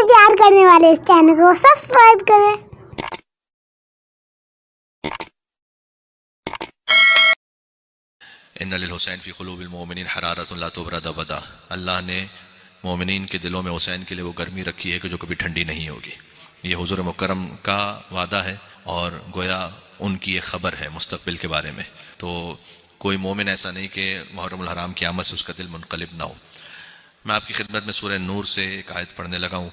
سے پیار کرنے والے اس چینل کو سبسکرائب کریں۔ ان للحسین فی قلوب المؤمنین حرارۃ لا تبرد ابدا، اللہ نے مومنین کے دلوں میں حسین کے لیے وہ گرمی رکھی ہے کہ جو کبھی ٹھنڈی نہیں ہوگی۔ یہ حضور مکرم کا وعدہ ہے اور گویا ان کی ایک خبر ہے مستقبل کے بارے میں۔ تو کوئی مومن ایسا نہیں کہ محرم الحرام کی آمد سے اس کا دل منقلب نہ ہو۔ میں آپ کی خدمت میں سورہ نور سے ایک آیت پڑھنے لگا ہوں،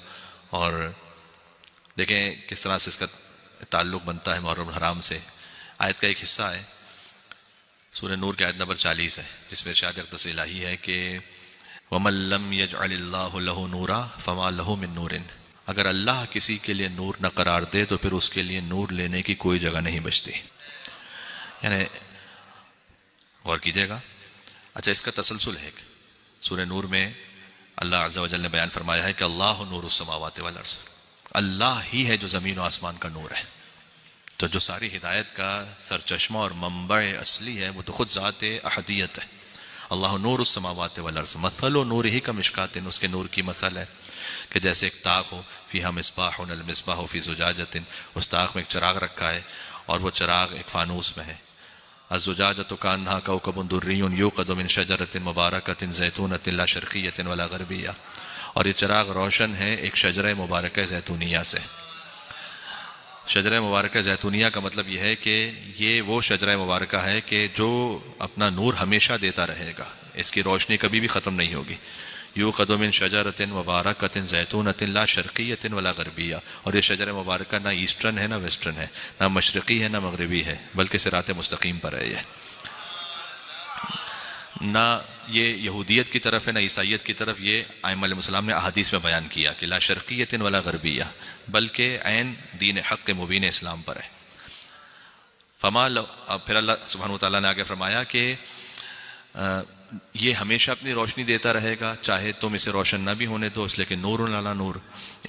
اور دیکھیں کس طرح سے اس کا تعلق بنتا ہے محرم الحرام سے۔ آیت کا ایک حصہ ہے، سورہ نور کی آیت نمبر 40 ہے، جس میں ارشاد اقدس الہی ہے کہ وَمَن لَّمْ يَجْعَلِ اللَّهُ لَهُ نُورًا فَمَا لَهُ مِن نُورٍ، اگر اللہ کسی کے لیے نور نہ قرار دے تو پھر اس کے لیے نور لینے کی کوئی جگہ نہیں بچتی۔ یعنی غور کیجئے گا۔ اچھا، اس کا تسلسل ہے کہ سورہ نور میں اللہ عز و جل نے بیان فرمایا ہے کہ اللہ نور السماوات والارض، اللہ ہی ہے جو زمین و آسمان کا نور ہے۔ تو جو ساری ہدایت کا سرچشمہ اور منبع اصلی ہے وہ تو خود ذات احدیت ہے۔ اللہ نور السماوات والارض مثل نورہ کمشکات، اس کے نور کی مثل ہے کہ جیسے ایک طاق ہو، فیہا مصباح المصباح فی زجاجۃ، اس طاق میں ایک چراغ رکھا ہے اور وہ چراغ ایک فانوس میں ہے۔ الزجاجۃ کانہا کوکب دری یوقد من شجرۃ مبارکۃ زیتونۃ لا شرقیۃ ولا غربیہ، اور یہ چراغ روشن ہے ایک شجرہ مبارکہ زیتونیہ سے۔ شجرہ مبارکہ زیتونیہ کا مطلب یہ ہے کہ یہ وہ شجرہ مبارکہ ہے کہ جو اپنا نور ہمیشہ دیتا رہے گا، اس کی روشنی کبھی بھی ختم نہیں ہوگی۔ یوقد من شجرۃ مبارکۃ زیتونۃ لا شرقیۃ ولا غربیہ، اور یہ شجرہ مبارکہ نہ ایسٹرن ہے نہ ویسٹرن ہے، نہ مشرقی ہے نہ مغربی ہے، بلکہ صراط مستقیم پر ہے۔ یہ نہ یہ یہودیت کی طرف ہے نہ عیسائیت کی طرف، یہ ائمہ علیہ السلام نے احادیث میں بیان کیا کہ لا شرقیۃ ولا غربیہ، بلکہ عین دین حق مبین اسلام پر ہے۔ پھر اللہ سبحانہ وتعالیٰ نے آگے فرمایا کہ یہ ہمیشہ اپنی روشنی دیتا رہے گا، چاہے تم اسے روشن نہ بھی ہونے دو، اس لیے کہ نور علی نور،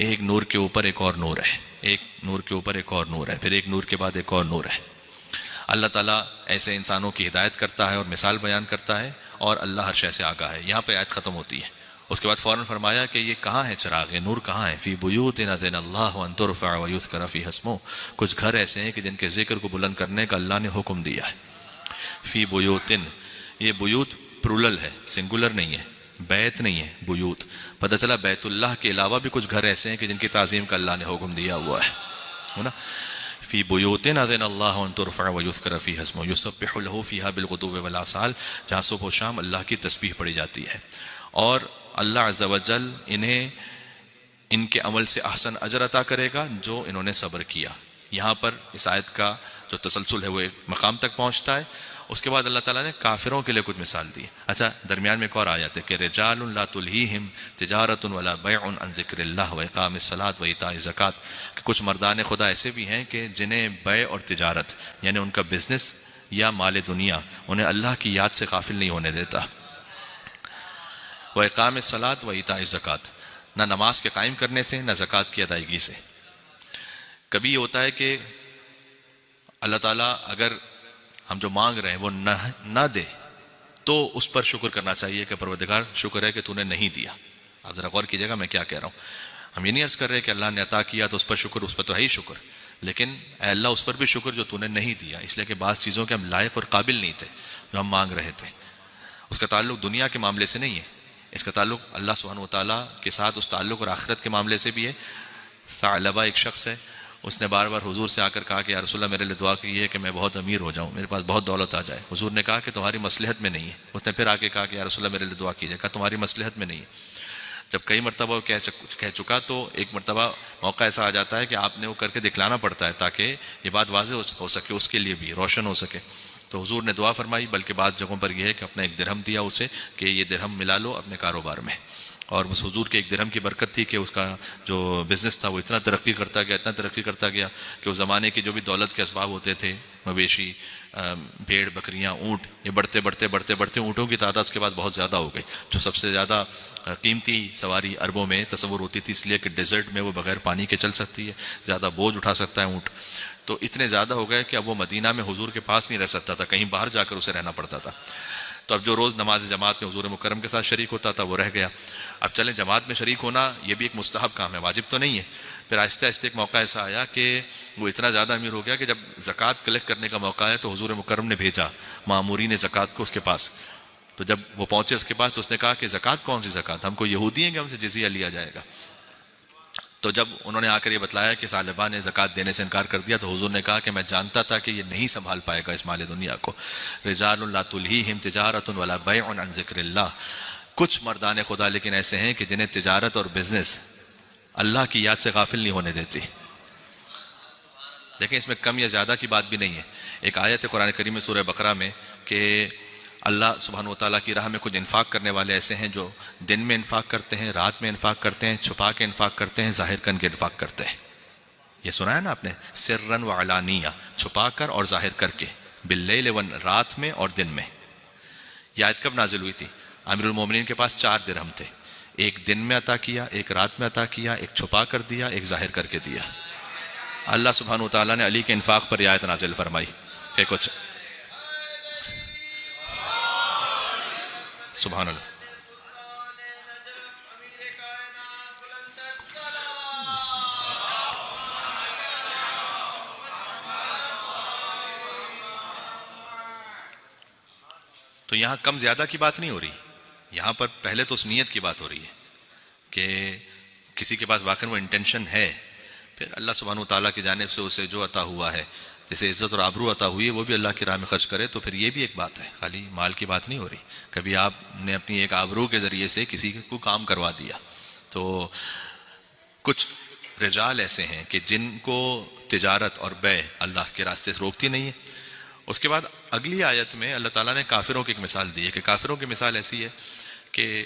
ایک نور کے اوپر ایک اور نور ہے، ایک نور کے اوپر ایک اور نور ہے، پھر ایک نور کے بعد ایک اور نور ہے۔ اللہ تعالیٰ ایسے انسانوں کی ہدایت کرتا ہے اور مثال بیان کرتا ہے، اور اللہ ہر شے سے آگاہ ہے۔ یہاں پہ آیت ختم ہوتی ہے، اس کے بعد فوراً فرمایا کہ یہ کہاں ہے چراغ، یہ نور کہاں ہے؟ فی بیوت اذن اللہ ان ترفع ویذکر فیہا اسمہ، کچھ گھر ایسے ہیں کہ جن کے ذکر کو بلند کرنے کا اللہ نے حکم دیا ہے۔ فی بیوتن، یہ بیوت پرولل ہے، سنگولر نہیں ہے، بیت نہیں ہے، بیوت۔ پتہ چلا بیت اللہ کے علاوہ بھی کچھ گھر ایسے ہیں کہ جن کی تعظیم کا اللہ نے حکم دیا ہوا ہے نا۔ فی بیوت اذن اللہ ان ترفع ویذکر فیہا اسمہ یسبح لہ فیہا بالغدو والآصال، جہاں صبح و شام اللہ کی تسبیح پڑھی جاتی ہے، اور اللہ عز و جل انہیں ان کے عمل سے احسن اجر عطا کرے گا جو انہوں نے صبر کیا۔ یہاں پر اس آیت کا جو تسلسل ہے وہ ایک مقام تک پہنچتا ہے۔ اس کے بعد اللہ تعالیٰ نے کافروں کے لیے کچھ مثال دی۔ اچھا، درمیان میں ایک اور آیت ہے کہ رجال لا تلہیہم تجارت ولا بیع عن ذکر اللہ واقام الصلاۃ وایتاء الزکوٰۃ، کہ کچھ مردان خدا ایسے بھی ہیں کہ جنہیں بیع اور تجارت، یعنی ان کا بزنس یا مال دنیا، انہیں اللہ کی یاد سے غافل نہیں ہونے دیتا۔ واقام الصلاۃ وایتاء الزکوٰۃ، نہ نماز کے قائم کرنے سے نہ زکوٰۃ کی ادائیگی سے۔ کبھی یہ ہوتا ہے کہ اللہ تعالیٰ اگر ہم جو مانگ رہے ہیں وہ نہ دے تو اس پر شکر کرنا چاہیے کہ پروردگار شکر ہے کہ تو نے نہیں دیا۔ آپ ذرا غور کیجئے گا میں کیا کہہ رہا ہوں۔ ہم یہ نہیں عرض کر رہے کہ اللہ نے عطا کیا تو اس پر شکر، اس پر تو ہے ہی شکر، لیکن اے اللہ اس پر بھی شکر جو تو نے نہیں دیا، اس لیے کہ بعض چیزوں کے ہم لائق اور قابل نہیں تھے جو ہم مانگ رہے تھے۔ اس کا تعلق دنیا کے معاملے سے نہیں ہے، اس کا تعلق اللہ سبحانہ وتعالیٰ کے ساتھ اس تعلق اور آخرت کے معاملے سے بھی ہے۔ ثعلبہ ایک شخص ہے، اس نے بار بار حضور سے آ کر کہا کہ یا رسول اللہ میرے لیے دعا کی ہے کہ میں بہت امیر ہو جاؤں، میرے پاس بہت دولت آ جائے۔ حضور نے کہا کہ تمہاری مصلحت میں نہیں ہے۔ اس نے پھر آ کے کہا کہ یا رسول اللہ میرے لیے دعا کیجیے، کہا تمہاری مصلحت میں نہیں ہے۔ جب کئی مرتبہ وہ کہہ چکا تو ایک مرتبہ موقع ایسا آ جاتا ہے کہ آپ نے وہ کر کے دکھلانا پڑتا ہے تاکہ یہ بات واضح ہو سکے، اس کے لیے بھی روشن ہو سکے۔ تو حضور نے دعا فرمائی، بلکہ بعض جگہوں پر یہ ہے کہ اپنا ایک درہم دیا اسے کہ یہ درہم ملا لو اپنے کاروبار میں، اور اس حضور کے ایک درہم کی برکت تھی کہ اس کا جو بزنس تھا وہ اتنا ترقی کرتا گیا، اتنا ترقی کرتا گیا کہ اس زمانے کی جو بھی دولت کے اسباب ہوتے تھے، مویشی، بھیڑ، بکریاں، اونٹ، یہ بڑھتے اونٹوں کی تعداد اس کے بعد بہت زیادہ ہو گئی، جو سب سے زیادہ قیمتی سواری عربوں میں تصور ہوتی تھی، اس لیے کہ ڈیزرٹ میں وہ بغیر پانی کے چل سکتی ہے، زیادہ بوجھ اٹھا سکتا ہے اونٹ۔ تو اتنے زیادہ ہو گئے کہ اب وہ مدینہ میں حضور کے پاس نہیں رہ سکتا تھا، کہیں باہر جا کر اسے رہنا پڑتا تھا۔ تو اب جو روز نماز جماعت میں حضور مکرم کے ساتھ شریک ہوتا تھا وہ رہ گیا. اب چلیں جماعت میں شریک ہونا یہ بھی ایک مستحب کام ہے، واجب تو نہیں ہے. پھر آہستہ آہستہ ایک موقع ایسا آیا کہ وہ اتنا زیادہ امیر ہو گیا کہ جب زکوٰۃ کلیکٹ کرنے کا موقع آیا تو حضور مکرم نے بھیجا مامورین زکوٰۃ کو اس کے پاس. تو جب وہ پہنچے اس کے پاس تو اس نے کہا کہ زکوٰۃ کون سی زکوٰۃ، ہم کو یہودی ہیں کہ ہم سے جزیہ لیا جائے گا. تو جب انہوں نے آ کر یہ بتلایا کہ ثعلبہ نے زکوٰۃ دینے سے انکار کر دیا تو حضور نے کہا کہ میں جانتا تھا کہ یہ نہیں سنبھال پائے گا اس مال دنیا کو. رجال لا تلہیہم تجارۃ ولا بیع عن ذکر اللہ، کچھ مردان خدا لیکن ایسے ہیں کہ جنہیں تجارت اور بزنس اللہ کی یاد سے غافل نہیں ہونے دیتی. دیکھیں اس میں کم یا زیادہ کی بات بھی نہیں ہے. ایک آیت ہے قرآن کریم میں سورہ بقرہ میں کہ اللہ سبحانہ و تعالیٰ کی راہ میں کچھ انفاق کرنے والے ایسے ہیں جو دن میں انفاق کرتے ہیں، رات میں انفاق کرتے ہیں، چھپا کے انفاق کرتے ہیں، ظاہر کر کے انفاق کرتے ہیں. یہ سنا ہے نا آپ نے، سرًا وعلانیہ، چھپا کر اور ظاہر کر کے، باللیل رات میں اور دن میں. یہ آیت کب نازل ہوئی تھی؟ امیر المومنین کے پاس 4 درہم تھے، ایک دن میں عطا کیا، ایک رات میں عطا کیا، ایک چھپا کر دیا، ایک ظاہر کر کے دیا. اللہ سبحانہ و تعالیٰ نے علی کے انفاق پر یہ آیت نازل فرمائی کہ کچھ سبحان اللہ. تو یہاں کم زیادہ کی بات نہیں ہو رہی، یہاں پر پہلے تو اس نیت کی بات ہو رہی ہے کہ کسی کے پاس واقعی وہ انٹینشن ہے، پھر اللہ سبحانہ و تعالیٰ کی جانب سے اسے جو عطا ہوا ہے، جیسے عزت اور آبرو عطا ہوئی ہے، وہ بھی اللہ کی راہ میں خرچ کرے، تو پھر یہ بھی ایک بات ہے، خالی مال کی بات نہیں ہو رہی. کبھی آپ نے اپنی ایک آبرو کے ذریعے سے کسی کو کام کروا دیا. تو کچھ رجال ایسے ہیں کہ جن کو تجارت اور بیع اللہ کے راستے سے روکتی نہیں ہے. اس کے بعد اگلی آیت میں اللہ تعالیٰ نے کافروں کی ایک مثال دی ہے کہ کافروں کی مثال ایسی ہے کہ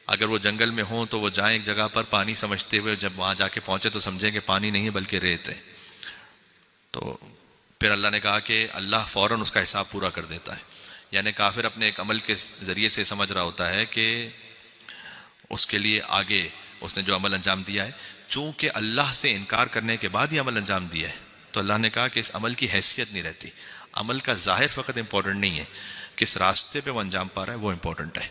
اگر وہ جنگل میں ہوں تو وہ جائیں ایک جگہ پر پانی سمجھتے ہوئے، جب وہاں جا کے پہنچے تو سمجھیں کہ پانی نہیں ہے بلکہ ریت ہے. تو پھر اللہ نے کہا کہ اللہ فوراً اس کا حساب پورا کر دیتا ہے. یعنی کافر اپنے ایک عمل کے ذریعے سے سمجھ رہا ہوتا ہے کہ اس کے لیے آگے اس نے جو عمل انجام دیا ہے، چونکہ اللہ سے انکار کرنے کے بعد یہ عمل انجام دیا ہے تو اللہ نے کہا کہ اس عمل کی حیثیت نہیں رہتی. عمل کا ظاہر فقط امپورٹنٹ نہیں ہے، کس راستے پہ وہ انجام پا رہا ہے وہ امپورٹنٹ ہے.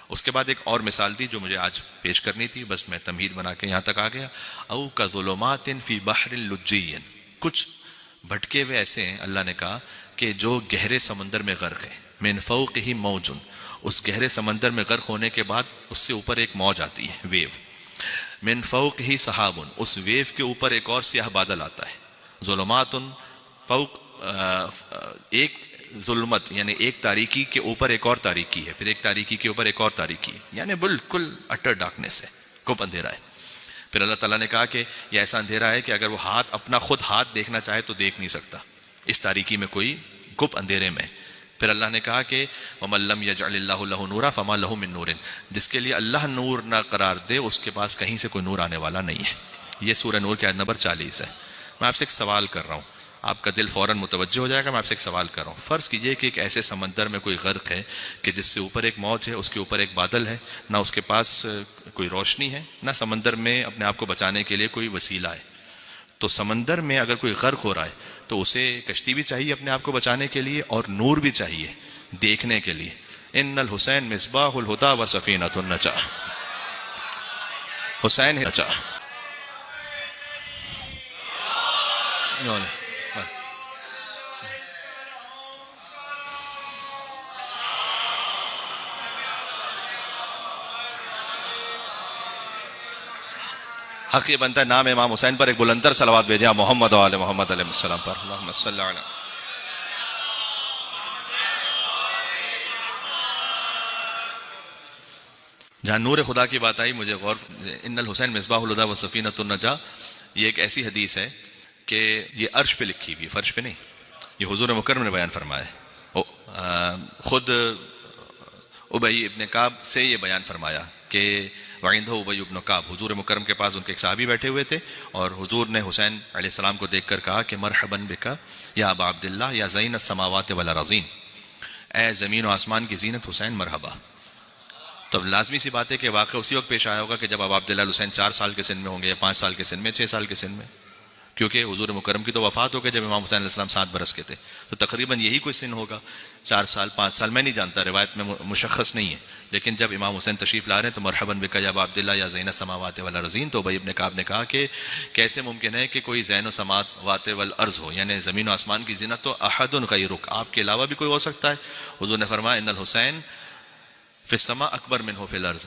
اس کے بعد ایک اور مثال دی جو مجھے آج پیش کرنی تھی، بس میں تمہید بنا کے یہاں تک آ گیا. او کظلمات فی بحر لجی، کچھ بھٹکے ہوئے ایسے ہیں اللہ نے کہا کہ جو گہرے سمندر میں غرق ہیں. من فوقہ موج، اس گہرے سمندر میں غرق ہونے کے بعد اس سے اوپر ایک موج آتی ہے، ویو. من فوقہ سحاب، اس ویو کے اوپر ایک اور سیاہ بادل آتا ہے. ظلمات فوق، ایک ظلمت یعنی ایک تاریکی کے اوپر ایک اور تاریکی ہے، پھر ایک تاریکی کے اوپر ایک اور تاریکی ہے، یعنی بالکل اٹر ڈارکنیس ہے، گپ اندھیرا ہے. پھر اللہ تعالیٰ نے کہا کہ یہ ایسا اندھیرا ہے کہ اگر وہ اپنا خود ہاتھ دیکھنا چاہے تو دیکھ نہیں سکتا اس تاریکی میں، کوئی گپ اندھیرے میں. پھر اللہ نے کہا کہ وَمَن لَّمْ يَجْعَلِ اللَّهُ لَهُ نُورًا فَمَا لَهُ مِن نُورٍ، جس کے لیے اللہ نور نہ قرار دے اس کے پاس کہیں سے کوئی نور آنے والا نہیں ہے. یہ سورہ نور کی آیت نمبر 40 ہے. میں آپ سے ایک سوال کر رہا ہوں، آپ کا دل فوراً متوجہ ہو جائے گا. میں آپ سے ایک سوال کر رہا ہوں. فرض کیجئے کہ ایک ایسے سمندر میں کوئی غرق ہے کہ جس سے اوپر ایک موج ہے، اس کے اوپر ایک بادل ہے، نہ اس کے پاس کوئی روشنی ہے، نہ سمندر میں اپنے آپ کو بچانے کے لیے کوئی وسیلہ ہے. تو سمندر میں اگر کوئی غرق ہو رہا ہے تو اسے کشتی بھی چاہیے اپنے آپ کو بچانے کے لیے، اور نور بھی چاہیے دیکھنے کے لیے. ان الحسین مصباح الہدی و سفینۃ النجاۃ، حسین ہے نجاح. حق یہ بنتا ہے نام امام حسین پر ایک بلندر صلوات بھیجیں محمد و آل محمد علیہ السلام پر. اللہم صلی علی. جہاں نور خدا کی بات آئی مجھے غور، ان الحسین مصباح الہدی و سفینۃ النجاۃ، یہ ایک ایسی حدیث ہے کہ یہ عرش پہ لکھی ہوئی، فرش پہ نہیں. یہ حضور مکرم نے بیان فرمایا ہے. خود ابی ابن کعب سے یہ بیان فرمایا کہ وعندہ ابی ابن کعب، حضور مکرم کے پاس ان کے ایک صحابی بیٹھے ہوئے تھے اور حضور نے حسین علیہ السلام کو دیکھ کر کہا کہ مرحباً بکا یا ابا عبداللہ یا زین السماوات والارضین، اے زمین و آسمان کی زینت حسین مرحبا. تو اب لازمی سی بات ہے کہ واقعہ اسی وقت پیش آیا ہوگا کہ جب ابا عبداللہ حسین 4 سال کے سن میں ہوں گے، یا 5 سال کے سن میں، 6 سال کے سن میں. کیونکہ حضور مکرم کی تو وفات ہو گئی جب امام حسین علیہ السلام 7 برس کے تھے، تو تقریباً یہی کوئی سن ہوگا، 4 سال 5 سال، میں نہیں جانتا، روایت میں مشخص نہیں ہے، لیکن جب امام حسین تشریف لا رہے ہیں تو مرحباً بک یا ابا عبداللہ یا زین السماوات والارضین، تو ابی ابن کعب نے کہا کہ کیسے ممکن ہے کہ کوئی زین السماوات والارض ہو، یعنی زمین و آسمان کی زینت تو احد غیرک، آپ کے علاوہ بھی کوئی ہو سکتا ہے؟ حضور نے فرمایا ان الحسین فی السماء اکبر منہ فی الارض،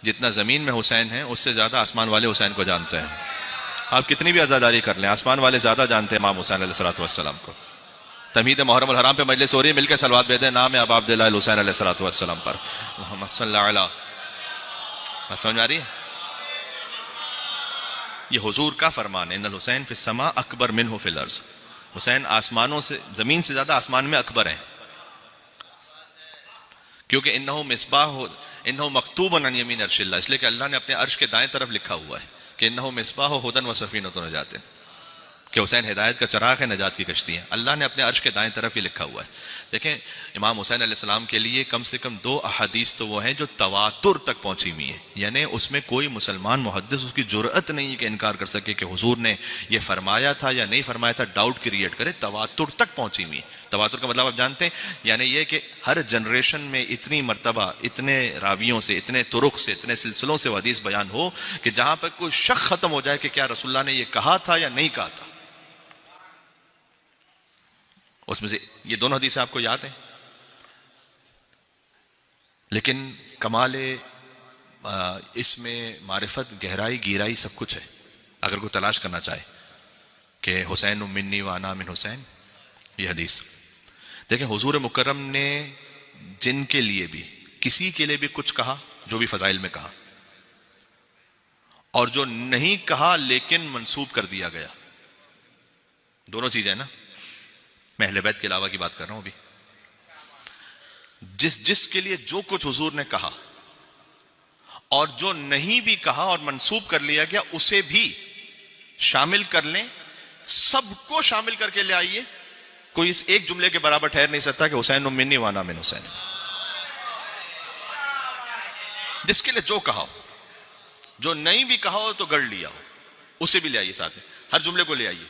جتنا زمین میں حسین ہیں اس سے زیادہ آسمان والے حسین کو جانتے ہیں۔ آپ کتنی بھی عزاداری کر لیں، آسمان والے زیادہ جانتے ہیں امام حسین علیہ السلام کو۔ تمہید محرم الحرام پہ مجلس ہو رہی ہے، مل کے صلوات بھیجیں نام ہے ابا عبداللہ الحسین علیہ السلام پر، اللہم صلی علی، بات سمجھ میں آ رہی ہے؟ یہ حضور کا فرمان ہے، ان الحسین فی السماء اکبر منہ فی الارض، حسین آسمانوں سے، زمین سے زیادہ آسمان میں اکبر ہیں، کیونکہ انہو مکتوب عن یمین عرش اللہ، اس لیے کہ اللہ نے اپنے عرش کے دائیں طرف لکھا ہوا ہے کہ انہو مصباح ہدی و سفینۃ نجات، کہ حسین ہدایت کا چراغ ہے، نجات کی کشتی ہے، اللہ نے اپنے عرش کے دائیں طرف ہی لکھا ہوا ہے۔ دیکھیں امام حسین علیہ السلام کے لیے کم سے کم 2 احادیث تو وہ ہیں جو تواتر تک پہنچی ہوئی ہیں، یعنی اس میں کوئی مسلمان محدث اس کی جرأت نہیں ہے کہ انکار کر سکے کہ حضور نے یہ فرمایا تھا یا نہیں فرمایا تھا، ڈاؤٹ کریٹ کرے، تواتر تک پہنچی ہوئی ہے۔ تواتر کا مطلب آپ جانتے ہیں، یعنی یہ کہ ہر جنریشن میں اتنی مرتبہ، اتنے راویوں سے، اتنے طرق سے، اتنے سلسلوں سے وہ حدیث بیان ہو کہ جہاں پر کوئی شک ختم ہو جائے کہ کیا رسول اللہ نے یہ کہا تھا یا نہیں کہا تھا۔ اس میں سے یہ دونوں حدیثیں آپ کو یاد ہیں، لیکن کمال اس میں معرفت، گہرائی، گیرائی سب کچھ ہے اگر کوئی تلاش کرنا چاہے کہ حسین منی و انا من حسین، یہ حدیث دیکھیں حضور مکرم نے جن کے لیے بھی، کسی کے لیے بھی کچھ کہا جو بھی فضائل میں کہا، اور جو نہیں کہا لیکن منسوب کر دیا گیا، دونوں چیزیں نا، میں اہل بیت کے علاوہ کی بات کر رہا ہوں ابھی، جس کے لیے جو کچھ حضور نے کہا اور جو نہیں بھی کہا اور منسوب کر لیا گیا اسے بھی شامل کر لیں، سب کو شامل کر کے لے آئیے، کوئی اس ایک جملے کے برابر ٹھہر نہیں سکتا کہ حسین منی وانا من حسین، جس کے لیے جو کہا ہو، جو نہیں بھی کہا ہو تو گڑ لیا ہو، اسے بھی لے آئیے ساتھ میں، ہر جملے کو لے آئیے،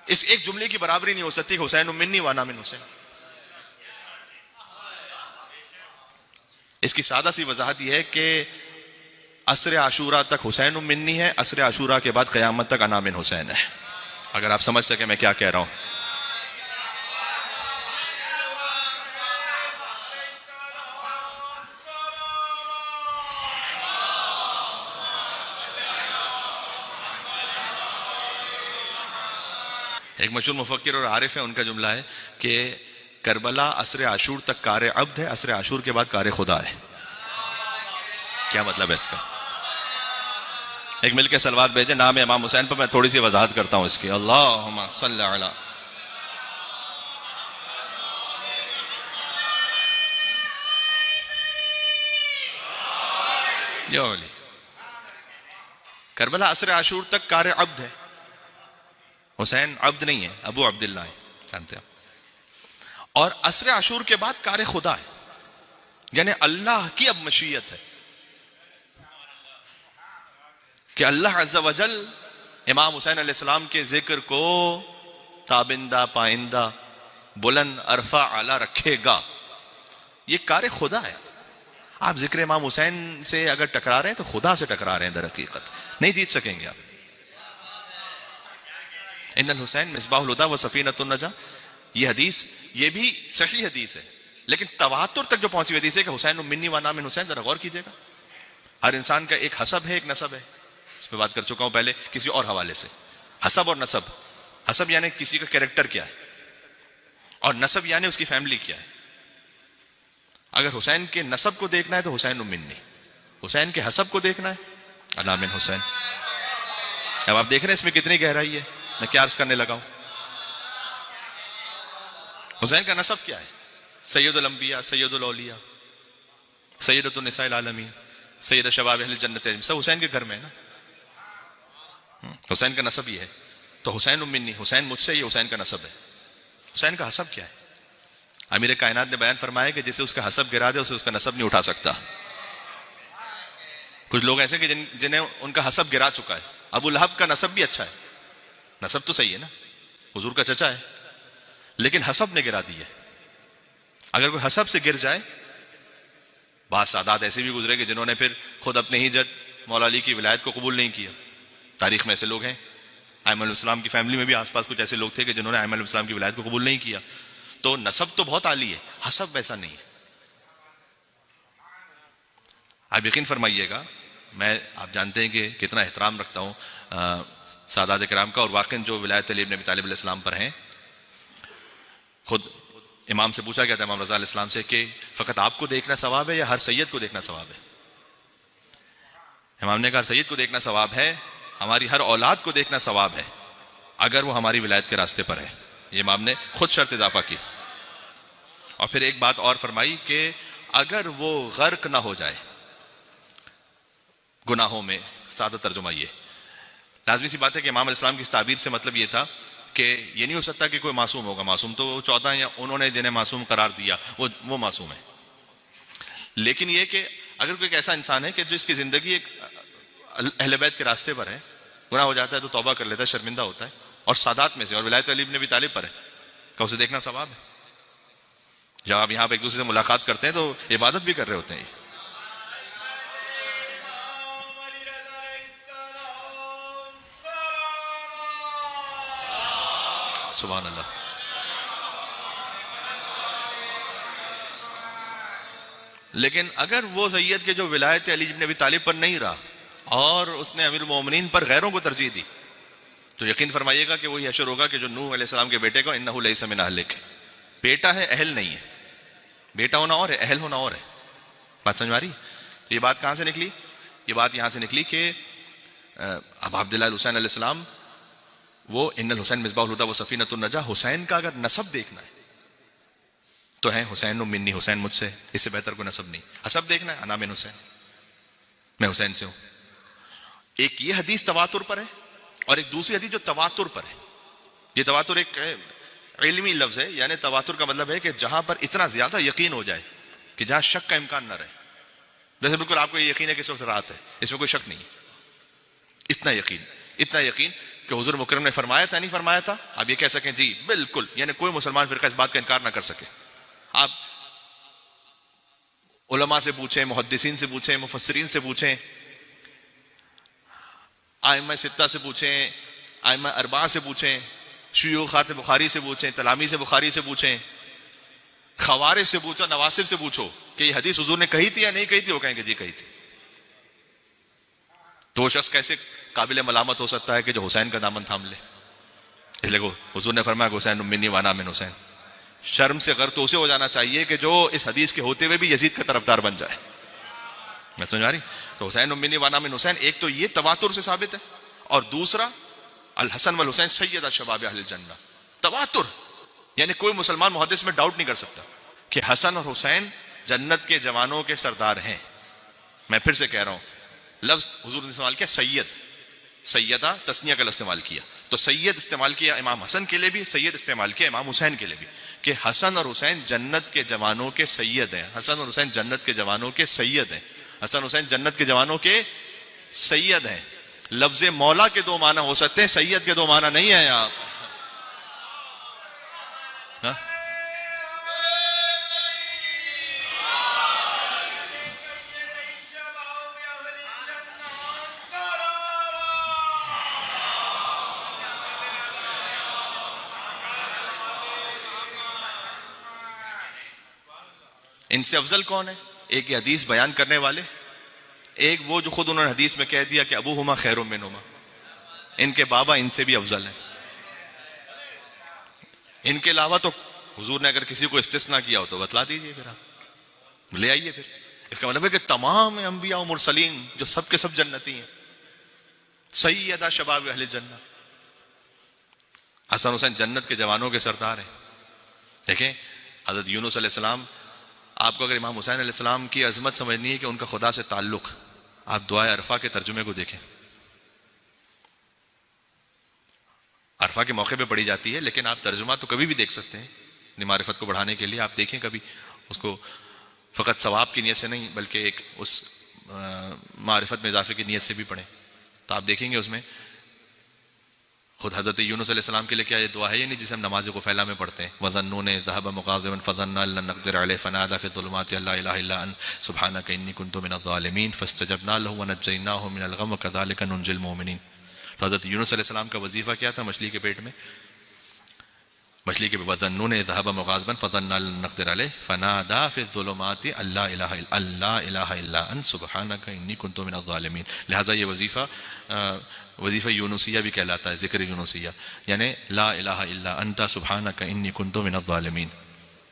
اس ایک جملے کی برابری نہیں ہو سکتی کہ حسین منی وانا من حسین۔ اس کی سادہ سی وضاحت یہ ہے کہ عصر عاشورہ تک حسین منی ہے، عصر عاشورہ کے بعد قیامت تک انا من حسین ہے، اگر آپ سمجھ سکیں میں کیا کہہ رہا ہوں۔ ایک مشہور مفکر اور عارف ہے، ان کا جملہ ہے کہ کربلا عصر عاشور تک کار عبد ہے، عصر عاشور کے بعد کار خدا ہے۔ کیا مطلب ہے اس کا؟ ایک مل کے صلوات بھیجیں نام امام حسین پر، میں تھوڑی سی وضاحت کرتا ہوں اس کی، اللہم صلی علی۔ کربلا عصر عاشور تک کار عبد ہے، حسین عبد نہیں ہے، ابو عبداللہ ہے، جانتے ہیں، اور عصر عاشور کے بعد کار خدا ہے، یعنی اللہ کی اب مشیت ہے کہ اللہ عز و جل امام حسین علیہ السلام کے ذکر کو تابندہ، پائندہ، بلند، عرفہ، اعلیٰ رکھے گا، یہ کار خدا ہے۔ آپ ذکر امام حسین سے اگر ٹکرا رہے ہیں تو خدا سے ٹکرا رہے ہیں، در حقیقت نہیں جیت سکیں گے آپ۔ ان الحسین مصباح الہدی و سفینۃ النجاۃ، یہ حدیث، یہ بھی صحیح حدیث ہے، لیکن تواتر تک جو پہنچی حدیث ہے کہ حسین منی و انا من حسین، ذرا غور کیجئے گا۔ ہر انسان کا ایک حسب ہے، ایک نسب ہے، اس پہ بات کر چکا ہوں پہلے کسی اور حوالے سے۔ حسب اور نسب، حسب یعنی کسی کا کریکٹر کیا ہے، اور نسب یعنی اس کی فیملی کیا ہے۔ اگر حسین کے نسب کو دیکھنا ہے تو حسین منی، حسین کے حسب کو دیکھنا ہے انا من حسین۔ اب آپ دیکھ رہے ہیں اس میں کتنی گہرائی ہے، میں کیا عرض کرنے لگا ہوں۔ حسین کا نسب کیا ہے؟ سید الانبیاء، سید الاولیاء، سیدۃ النساء العالمین، سید شباب اہل جنت، سب حسین کے گھر میں ہے نا۔ حسین کا نسب یہ ہے، تو حسین منی، حسین مجھ سے، یہ حسین کا نسب ہے۔ حسین کا حسب کیا ہے؟ امیر کائنات نے بیان فرمایا کہ جسے اس کا حسب گرا دے اسے اس کا نسب نہیں اٹھا سکتا۔ کچھ لوگ ایسے کہ جنہیں ان کا حسب گرا چکا ہے۔ ابو لہب کا نسب بھی اچھا ہے، نسب تو صحیح ہے نا، حضور کا چچا ہے، لیکن حسب نے گرا دی ہے۔ اگر کوئی حسب سے گر جائے، بعض سادات ایسے بھی گزرے کہ جنہوں نے پھر خود اپنے ہی جد مولا علی کی ولایت کو قبول نہیں کیا، تاریخ میں ایسے لوگ ہیں۔ ایمن علیہ السلام کی فیملی میں بھی آس پاس کچھ ایسے لوگ تھے کہ جنہوں نے ایمن علیہ السلام کی ولایت کو قبول نہیں کیا۔ تو نسب تو بہت عالی ہے، حسب ویسا نہیں ہے۔ آپ یقین فرمائیے گا، میں آپ جانتے ہیں کہ کتنا احترام رکھتا ہوں سادات کرام کا، اور واقعاً جو ولایت علی بن ابی طالب علیہ السلام پر ہیں، خود امام سے پوچھا گیا تھا، امام رضا علیہ السلام سے، کہ فقط آپ کو دیکھنا ثواب ہے یا ہر سید کو دیکھنا ثواب ہے؟ امام نے کہا ہر سید کو دیکھنا ثواب ہے، ہماری ہر اولاد کو دیکھنا ثواب ہے، اگر وہ ہماری ولایت کے راستے پر ہے۔ یہ امام نے خود شرط اضافہ کی، اور پھر ایک بات اور فرمائی کہ اگر وہ غرق نہ ہو جائے گناہوں میں، سادہ ترجمہ یہ لازمی سی بات ہے کہ امام علیہ السلام کی اس تعبیر سے مطلب یہ تھا کہ یہ نہیں ہو سکتا کہ کوئی معصوم ہوگا، معصوم تو 14 یا انہوں نے جنہیں معصوم قرار دیا وہ معصوم ہے، لیکن یہ کہ اگر کوئی ایک ایسا انسان ہے کہ جس کی زندگی ایک اہل بیت کے راستے پر ہے، گناہ ہو جاتا ہے تو توبہ کر لیتا ہے، شرمندہ ہوتا ہے، اور سادات میں سے اور ولایت علی بن ابی طالب پر ہے، کہ اسے دیکھنا ثواب ہے۔ جب آپ یہاں پہ ایک دوسرے سے ملاقات کرتے ہیں تو عبادت بھی کر رہے ہوتے ہیں۔ سبحان اللہ۔ لیکن اگر وہ سید کے جو ولایت علی بن ابی طالب پر نہیں رہا اور اس نے امیر المومنین پر غیروں کو ترجیح دی، تو یقین فرمائیے گا کہ وہی حشر ہوگا کہ جو نوح علیہ السلام کے بیٹے کو انہ لیس من اہلک، بیٹا ہے اہل نہیں ہے، بیٹا ہونا اور ہے، اہل ہونا اور ہے۔ بات سمجھ میں آ رہی؟ یہ بات کہاں سے نکلی؟ یہ بات یہاں سے نکلی کہ اب عبداللہ الحسین علیہ السلام، وہ ان الحسین مصباح الہدی و سفینۃ النجاہ، حسین کا اگر نسب دیکھنا ہے تو ہے حسین منی، حسین مجھ سے، اس سے بہتر کوئی نسب نہیں۔ حسب دیکھنا ہے، انا من حسین، میں حسین سے ہوں۔ ایک یہ حدیث تواتر پر ہے، اور ایک دوسری حدیث جو تواتر پر ہے۔ یہ تواتر ایک علمی لفظ ہے، یعنی تواتر کا مطلب ہے کہ جہاں پر اتنا زیادہ یقین ہو جائے کہ جہاں شک کا امکان نہ رہے، جیسے بالکل آپ کو یہ یقین ہے کہ اس وقت رات ہے، اس میں کوئی شک نہیں، اتنا یقین کہ حضور مکرم نے فرمایا تھا نہیں فرمایا تھا، آپ یہ کہہ سکیں جی بالکل، یعنی کوئی مسلمان فرقہ اس بات کا انکار نہ کر سکے۔ آپ علماء سے پوچھیں، محدثین سے پوچھیں، مفسرین سے پوچھیں، ائمہ ستہ سے پوچھیں، ائمہ اربعہ سے پوچھیں، شیوخات بخاری سے پوچھیں، تلامیذ بخاری سے پوچھیں، خوارج سے پوچھو، نواسب سے پوچھو کہ یہ حدیث حضور نے کہی تھی یا نہیں کہی تھی، وہ کہیں گے جی کہی تھی۔ تو وہ شخص کیسے قابل ملامت ہو سکتا ہے کہ جو حسین کا دامن تھام لے؟ اس لیے حضور نے فرمایا کہ حسین منی وانا من حسین۔ شرم سے غرق تو اسے ہو جانا چاہیے کہ جو اس حدیث کے ہوتے ہوئے بھی یزید کا طرفدار بن جائے۔ میں سمجھ آ رہی؟ تو حسین منی وانا من حسین، ایک تو یہ تواتر سے ثابت ہے، اور دوسرا الحسن والحسین سیدہ شباب اہل الجنہ، تواتر، یعنی کوئی مسلمان محدث میں ڈاؤٹ نہیں کر سکتا کہ حسن اور حسین جنت کے جوانوں کے سردار ہیں۔ میں پھر سے کہہ رہا ہوں، لفظ حضور نے استعمال کیا سید، سیدہ تثنیہ کا لفظ استعمال کیا، تو سید استعمال کیا امام حسن کے لیے بھی، سید استعمال کیا امام حسین کے لیے بھی، کہ حسن اور حسین جنت کے جوانوں کے سید ہیں، حسن اور حسین جنت کے جوانوں کے سید ہیں، حسن حسین جنت کے جوانوں کے سید ہیں۔ لفظ مولا کے دو معنی ہو سکتے ہیں، سید کے دو معنی نہیں ہیں آپ۔ ان سے افضل کون ہے؟ ایک یہ حدیث بیان کرنے والے، ایک وہ جو خود انہوں نے حدیث میں کہہ دیا کہ ابوہما خیر منہما، ان کے بابا ان سے بھی افضل ہیں۔ ان کے علاوہ تو حضور نے اگر کسی کو استثناء کیا ہو تو بتلا دیجئے، پھر آپ لے آئیے۔ پھر اس کا مطلب ہے کہ تمام انبیاء و مرسلین جو سب کے سب جنتی ہیں، سیدہ شباب اہل جنہ، حسن حسین جنت کے جوانوں کے سردار ہیں۔ دیکھیں حضرت یونس علیہ السلام، آپ کو اگر امام حسین علیہ السلام کی عظمت سمجھنی ہے کہ ان کا خدا سے تعلق، آپ دعائے عرفہ کے ترجمے کو دیکھیں۔ عرفہ کے موقع پہ پڑھی جاتی ہے، لیکن آپ ترجمہ تو کبھی بھی دیکھ سکتے ہیں، معرفت کو بڑھانے کے لیے آپ دیکھیں کبھی اس کو، فقط ثواب کی نیت سے نہیں بلکہ ایک اس معرفت میں اضافے کی نیت سے بھی پڑھیں، تو آپ دیکھیں گے اس میں خود حضرت یونس علیہ السلام کے لیے کیا یہ دعا ہے یہ نہیں جسے ہم نماز غفیلہ میں پڑھتے ہیں؟ وَظَنُّونَ ذَهَبَ مُغَاضِبًا فَظَنَّ أَن لَّن نَّقْدِرَ عَلَيْهِ فَنَادَىٰ فِي الظُّلُمَاتِ أَن لَّا إِلَٰهَ إِلَّا أَنتَ سُبْحَانَكَ إِنِّي كُنتُ مِنَ الظَّالِمِينَ فَاسْتَجَبْنَا لَهُ وَنَجَّيْنَاهُ مِنَ الْغَمِّ وَكَذَٰلِكَ نُنجِي الْمُؤْمِنِينَ۔ تو حضرت یونس علیہ السلام کا وظیفہ کیا تھا مچھلی کے پیٹ میں؟ مچھلی کے وَظَنُّونَ ذَهَبَ مُغَاضِبًا فَظَنَّ أَن لَّن نَّقْدِرَ عَلَيْهِ فَنَادَىٰ فِي الظُّلُمَاتِ أَن لَّا إِلَٰهَ إِلَّا أَنتَ سُبْحَانَكَ إِنِّي كُنتُ مِنَ الظَّالِمِينَ۔ لہٰذا یہ وظیفہ یونسیہ بھی کہلاتا ہے، ذکر یونسیہ، یعنی لا الہ الا انت سبحانک انی کنت من الظالمین۔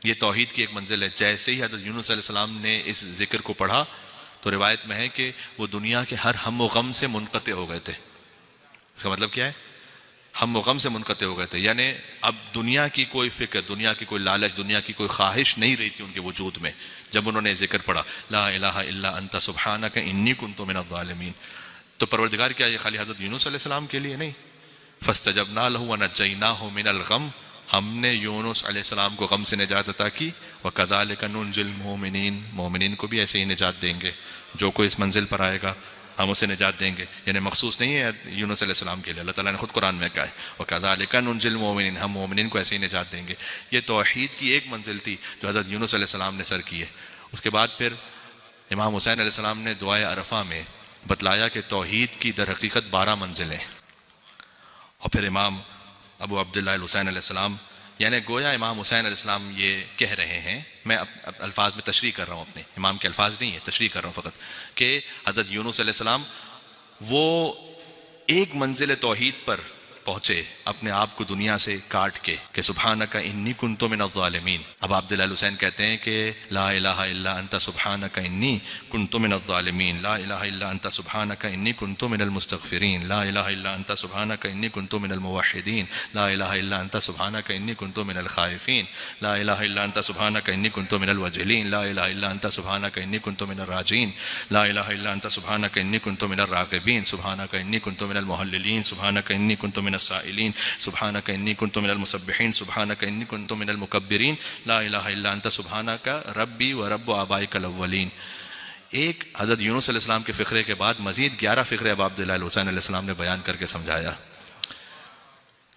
یہ توحید کی ایک منزل ہے۔ جیسے ہی حضرت یونس علیہ السلام نے اس ذکر کو پڑھا تو روایت میں ہے کہ وہ دنیا کے ہر ہم و غم سے منقطع ہو گئے تھے۔ اس کا مطلب کیا ہے؟ ہم و غم سے منقطع ہو گئے تھے، یعنی اب دنیا کی کوئی فکر، دنیا کی کوئی لالچ، دنیا کی کوئی خواہش نہیں رہی تھی ان کے وجود میں جب انہوں نے ذکر پڑھا لا الہ الا انت سبحانک انی کنت من الظالمین۔ تو پروردگار کیا یہ خالی حضرت یونس علیہ السلام کے لیے نہیں؟ فاستجبنا له ونجیناہ من الغم، ہم نے یونس علیہ السلام کو غم سے نجات عطا کی، وکذالک ننجی المؤمنین، مومنین کو بھی ایسے ہی نجات دیں گے، جو کوئی اس منزل پر آئے گا ہم اسے نجات دیں گے۔ یعنی مخصوص نہیں ہے یونس علیہ السلام کے لیے، اللہ تعالیٰ نے خود قرآن میں کہا ہے وکذالک ننجی المؤمنین، ہم مومنین کو ایسے ہی نجات دیں گے۔ یہ توحید کی ایک منزل تھی جو حضرت یونس علیہ السلام نے سر کی ہے۔ اس کے بعد پھر امام حسین علیہ السلام نے دعائے عرفہ میں بتلایا کہ توحید کی در حقیقت 12 منزلیں، اور پھر امام ابو عبداللہ الحسین علیہ السلام، یعنی گویا امام حسین علیہ السلام یہ کہہ رہے ہیں، میں الفاظ میں تشریح کر رہا ہوں، اپنے امام کے الفاظ نہیں ہے، تشریح کر رہا ہوں فقط، کہ حضرت یونس علیہ السلام وہ ایک منزل توحید پر پہنچے اپنے آپ کو دنیا سے کاٹ کے کہ سبحانک انی کنت من الظالمین۔ اب عبداللہ الحسین کہتے ہیں کہ لا الہ الا انت سبحانک انی کنت من الظالمین، لا الہ الا انت سبحانک انی کنت من المستغفرین، لا الہ الا انت سبحانک انی کنت من الموحدین، لا الہ الا انت سبحانک انی کنت من الخائفین، لا الہ الا انت سبحانک انی کنت من الوجلین، لا الہ الا انت سبحانک انی کنت من الراجین، لا الہ الا انت سبحانک انی کنت من الراغبین، سبحانک انی کنت من المحللین، سبحانک انی کنت من السائلین، سبحانک انی کنت من المسبحین، سبحانک انی کنت من المکبرین، لا الہ الا انت سبحانک ربی و رب آبائک الاولین۔ ایک حضرت یونس علیہ السلام کے فقرے کے بعد مزید 11 فقرے اب عبداللہ الحسین علیہ السلام نے بیان کر کے سمجھایا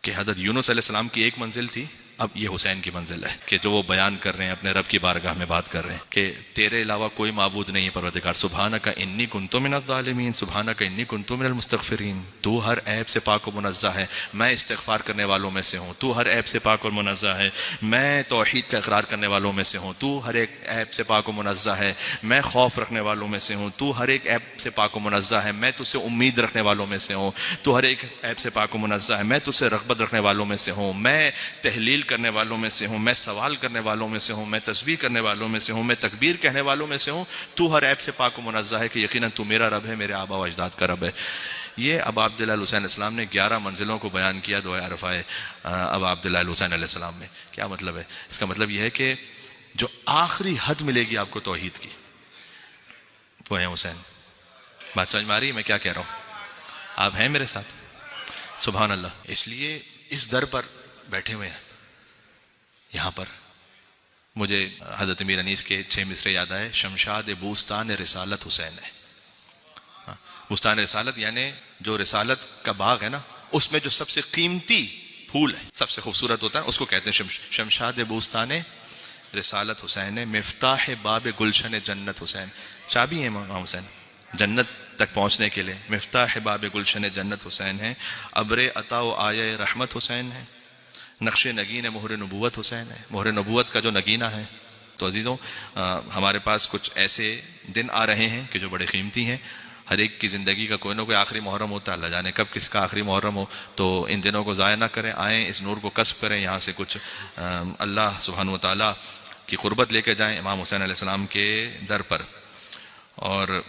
کہ حضرت یونس علیہ السلام کی ایک منزل تھی، اب یہ حسین کی منزل ہے کہ جو وہ بیان کر رہے ہیں، اپنے رب کی بارگاہ میں بات کر رہے ہیں کہ تیرے علاوہ کوئی معبود نہیں ہے پروردگار، سبحانک انی کنت من الظالمین، سبحانک انی کنت من المستغفرین، تو ہر عیب سے پاک و منزہ ہے، میں استغفار کرنے والوں میں سے ہوں، تو ہر عیب سے پاک و منزہ ہے، میں توحید کا اقرار کرنے والوں میں سے ہوں، تو ہر ایک عیب سے پاک و منزہ ہے، میں خوف رکھنے والوں میں سے ہوں، تو ہر ایک عیب سے پاک و منزہ ہے، میں تجھ سے امید رکھنے والوں میں سے ہوں، تو ہر ایک عیب سے پاک و منزہ ہے، میں تجھ سے رغبت رکھنے والوں میں سے ہوں، میں تحلیل کرنے والوں میں سے ہوں، میں سوال کرنے والوں میں سے ہوں، میں تسبیح کرنے والوں میں سے ہوں، میں تکبیر کہنے والوں میں سے ہوں، تو ہر عیب سے پاک و منزہ ہے کہ یقیناً تو میرا رب ہے، میرے آبا و اجداد کا رب ہے۔ یہ اب عبداللہ الحسین علیہ السلام نے 11 منزلوں کو بیان کیا دعائے عرفہ اب عبداللہ الحسین علیہ السلام میں۔ کیا مطلب ہے اس کا؟ مطلب یہ ہے کہ جو آخری حد ملے گی آپ کو توحید کی وہ ہے حسین۔ بات سمجھ میں آ رہی ہے میں کیا کہہ رہا ہوں؟ آپ ہیں میرے ساتھ؟ سبحان اللہ۔ اس لیے اس در پر بیٹھے ہوئے ہیں، یہاں پر مجھے حضرت امیر انیس کے 6 مصرے یاد آئے، شمشاد بوستان رسالت حسین ہے۔ بوستان رسالت یعنی جو رسالت کا باغ ہے نا، اس میں جو سب سے قیمتی پھول ہے، سب سے خوبصورت ہوتا ہے، اس کو کہتے ہیں شمشاد بوستان رسالت حسین ہے، مفتاح باب گلشن جنت حسین، چابی ہے امام حسین جنت تک پہنچنے کے لیے، مفتاح باب گلشن جنت حسین ہے، ابر عطا و آیہ رحمت حسین ہے، نقش نگین مہر نبوت حسین ہے، مہر نبوت کا جو نگینہ ہے۔ تو عزیزوں ہمارے پاس کچھ ایسے دن آ رہے ہیں کہ جو بڑے قیمتی ہیں، ہر ایک کی زندگی کا کوئی نہ کوئی آخری محرم ہوتا ہے، اللہ جانے کب کس کا آخری محرم ہو، تو ان دنوں کو ضائع نہ کریں، آئیں اس نور کو کسب کریں، یہاں سے کچھ اللہ سبحانہ و تعالیٰ کی قربت لے کے جائیں امام حسین علیہ السلام کے در پر۔ اور